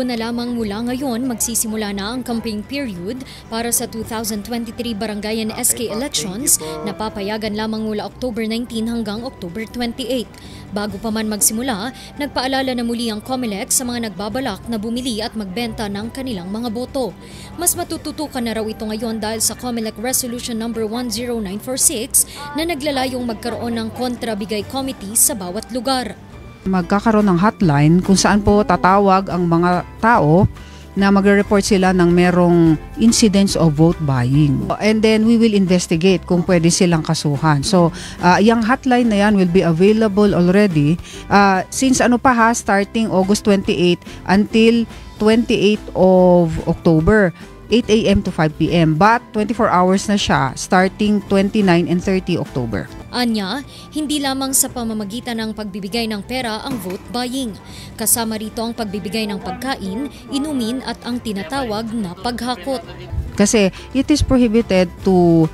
Linggo na lamang mula ngayon magsisimula na ang campaign period para sa 2023 Barangay and SK elections na papayagan lamang mula October 19 hanggang October 28. Bago pa man magsimula, nagpaalala na muli ang COMELEC sa mga nagbabalak na bumili at magbenta ng kanilang mga boto. Mas matututukan na raw ito ngayon dahil sa COMELEC Resolution No. 10946 na naglalayong magkaroon ng kontrabigay committee sa bawat lugar. Magkakaroon ng hotline kung saan po tatawag ang mga tao na magre-report sila ng merong incidents of vote buying. And then we will investigate kung pwede silang kasuhan. So, yung hotline na yan will be available already since starting August 28 until 28 of October. 8 a.m. to 5 p.m. But 24 hours na siya starting 29 and 30 October. Anya, hindi lamang sa pamamagitan ng pagbibigay ng pera ang vote buying. Kasama rito ang pagbibigay ng pagkain, inumin at ang tinatawag na paghakot. Kasi it is prohibited to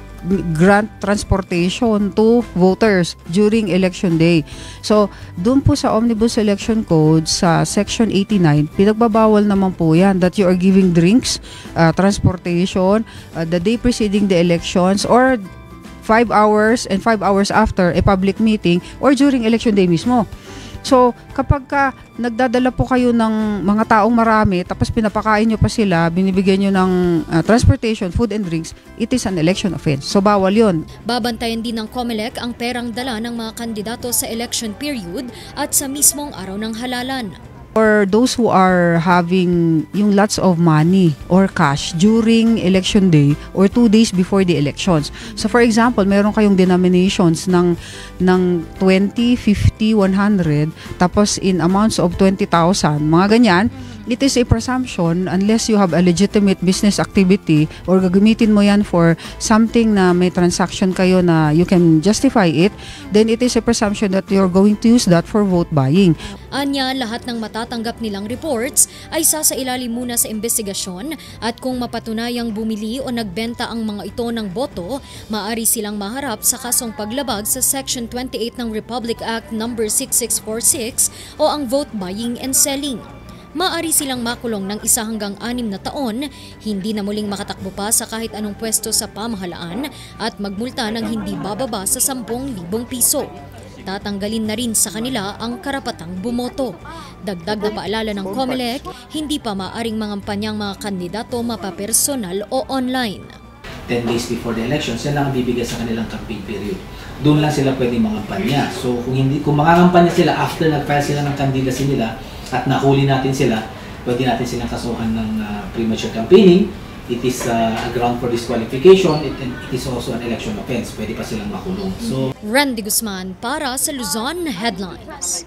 grant transportation to voters during election day. So, doon po sa Omnibus Election Code sa Section 89, pinagbabawal naman po yan that you are giving drinks, transportation, the day preceding the elections or 5 hours and 5 hours after a public meeting or during election day mismo. So, kapag nagdadala po kayo ng mga taong marami, tapos pinapakain nyo pa sila, binibigyan nyo ng transportation, food and drinks, it is an election offense. So, bawal yun. Babantayan din ng COMELEC ang perang dala ng mga kandidato sa election period at sa mismong araw ng halalan. For those who are having yung lots of money or cash during election day or 2 days before the elections. So for example, meron kayong denominations ng 20, 50, 100 tapos in amounts of 20,000, mga ganyan. It is a presumption unless you have a legitimate business activity or gagamitin mo yan for something na may transaction kayo na you can justify it, then it is a presumption that you're going to use that for vote buying. Anya, lahat ng matatanggap nilang reports ay sasailalim muna sa investigasyon at kung mapatunayang bumili o nagbenta ang mga ito ng boto, maaari silang maharap sa kasong paglabag sa Section 28 ng Republic Act No. 6646 o ang vote buying and selling. Maaari silang makulong ng 1 hanggang 6 na taon, hindi na muling makatakbo pa sa kahit anong pwesto sa pamahalaan at magmulta ng hindi bababa sa 10,000 piso. Tatanggalin na rin sa kanila ang karapatang bumoto. Dagdag na paalala ng COMELEC, hindi pa maaring mangampanyang mga kandidato mapapersonal o online. 10 days before the elections, yan lang ang bibigay sa kanilang campaign period. Doon lang sila pwedeng mangampanya. So kung mangangampanya sila after nag-file sila ng candidacy nila, at nahuli natin sila, pwede natin silang kasuhan ng premature campaigning. It is a ground for disqualification. It is also an election offense. Pwede pa silang makulong. So, Randy Guzman para sa Luzon Headlines.